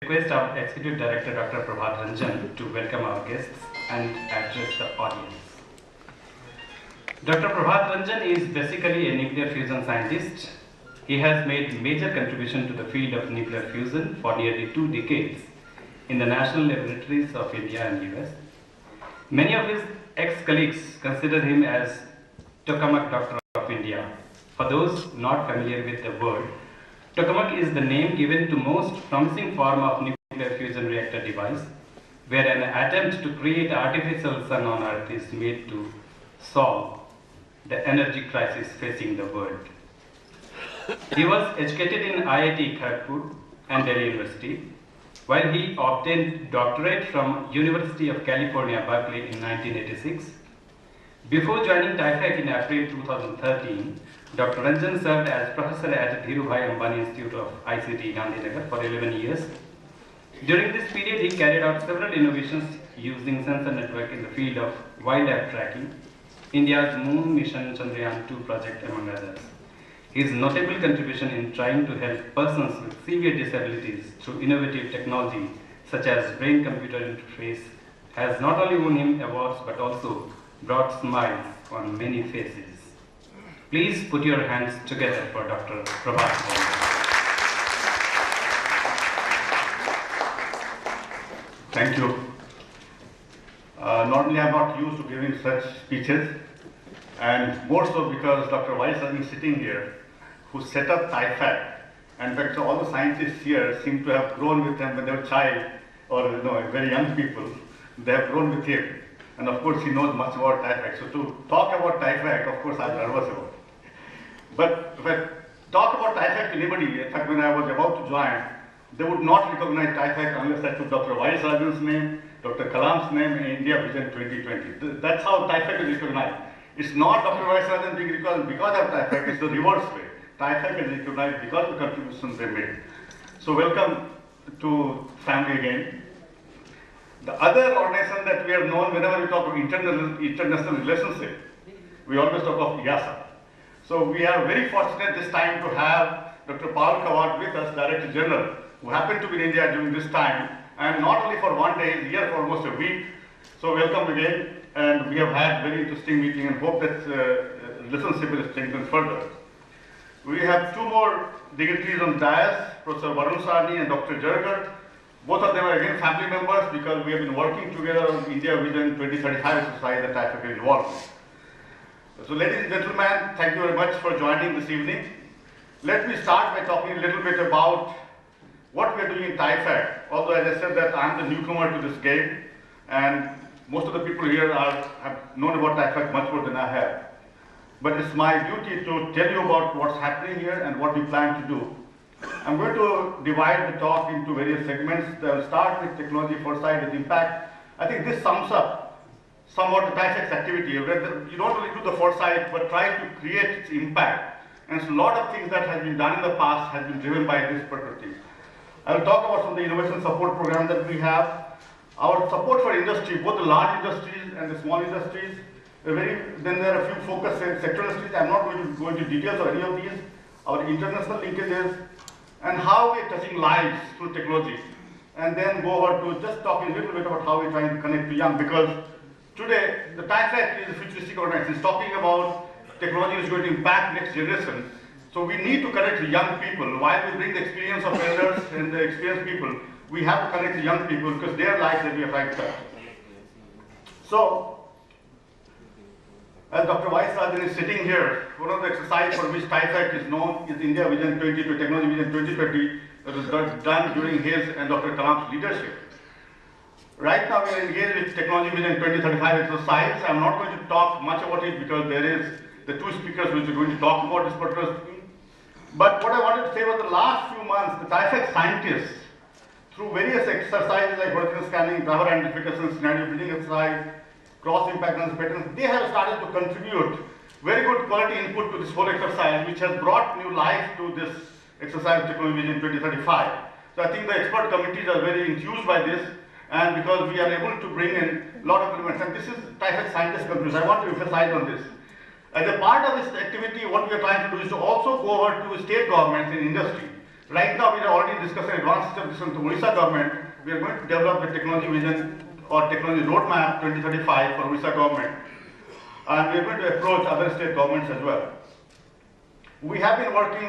request our Executive Director Dr. Prabhat Ranjan to welcome our guests and address the audience. Dr. Prabhat Ranjan is basically a nuclear fusion scientist. He has made major contribution to the field of nuclear fusion for nearly 2 decades in the national laboratories of India and US. Many of his ex-colleagues consider him as Tokamak Doctor of India. For those not familiar with the word, tokamak is the name given to most promising form of nuclear fusion reactor device, where an attempt to create artificial sun on Earth is made to solve the energy crisis facing the world. He was educated in IIT Kharagpur and Delhi University, while he obtained doctorate from University of California, Berkeley in 1986. Before joining TIFAC in April 2013, Dr. Ranjan served as professor at Dhirubhai Ambani Institute of ICT, Gandhinagar for 11 years. During this period, he carried out several innovations using sensor network in the field of wildlife tracking, India's Moon Mission Chandrayaan-2 project, among others. His notable contribution in trying to help persons with severe disabilities through innovative technology such as brain-computer interface has not only won him awards but also brought smiles on many faces. Please put your hands together for Dr. Prabhat Ranjan. Thank you. Normally I'm not used to giving such speeches, and more so because Dr. Weiss has been sitting here, who set up TIFAC, and in fact all the scientists here seem to have grown with him when they were child, or very young people. They have grown with him, and of course he knows much about TIFAC. So to talk about TIFAC, of course I'm nervous about it. But if I talk about TIFAC to anybody, in fact when I was about to join, they would not recognize TIFAC unless I took Dr. Y. Rajan's name, Dr. Kalam's name, and India Vision 2020. That's how TIFAC is recognized. It's not Dr. Y. Rajan being recognized because of TIFAC, it's the reverse way. TIFAC is recognized because of the contributions they made. So welcome to family again. The other organization that we have known whenever we talk of international relationship, we always talk of IASA. So we are very fortunate this time to have Dr. Paul Kawat with us, Director General, who happened to be in India during this time, and not only for 1 day, he's here for almost a week. So welcome again, and we have had very interesting meeting and hope that relationship will strengthen further. We have 2 more dignitaries on dais, Professor Varun Sahni and Dr. Jarkar. Both of them are again family members because we have been working together on India Vision 2035 exercise that TIFAC is involved in. So ladies and gentlemen, thank you very much for joining this evening. Let me start by talking a little bit about what we are doing in TIFAC. Although as I said that I am the newcomer to this game, and most of the people here have known about TIFAC much more than I have. But it's my duty to tell you about what's happening here and what we plan to do. I'm going to divide the talk into various segments. I will start with technology foresight and impact. I think this sums up somewhat the TIFAC's activity, where you don't only do the foresight, but try to create its impact. And so a lot of things that has been done in the past has been driven by this particular thing. I will talk about some of the innovation support program that we have. Our support for industry, both the large industries and the small industries. Then there are a few focus sector industries. I'm not going to go into details of any of these. Our international linkages, and how we are touching lives through technology. And then go over to just talking a little bit about how we're trying to connect to young, because today, the TIFAC is a futuristic organization. It's talking about technology is going to impact next generation. So we need to connect the young people. While we bring the experience of elders and the experienced people, we have to connect the young people because their lives that we are trying to touch. So, as Dr. Y. Rajan is sitting here, one of the exercises for which TIFAC is known is India Vision 2020, Technology Vision 2020, that was done during his and Dr. Kalam's leadership. Right now we are engaged with Technology Vision 2035 exercise. I'm not going to talk much about it because there is the 2 speakers which are going to talk about this particular thing. But what I wanted to say was the last few months, the TIFAC scientists, through various exercises like vertical scanning, driver identification, scenario building exercise, cross impact analysis patterns, they have started to contribute very good quality input to this whole exercise, which has brought new life to this exercise Technology Vision 2035. So I think the expert committees are very enthused by this. And because we are able to bring in a lot of elements, and this is TIFAC scientist contribution. I want to emphasize on this. As a part of this activity, what we are trying to do is to also go over to state governments in industry. Right now, we are already discussing advances of this with the Odisha government. We are going to develop a technology vision or technology roadmap 2035 for Odisha government. And we are going to approach other state governments as well. We have been working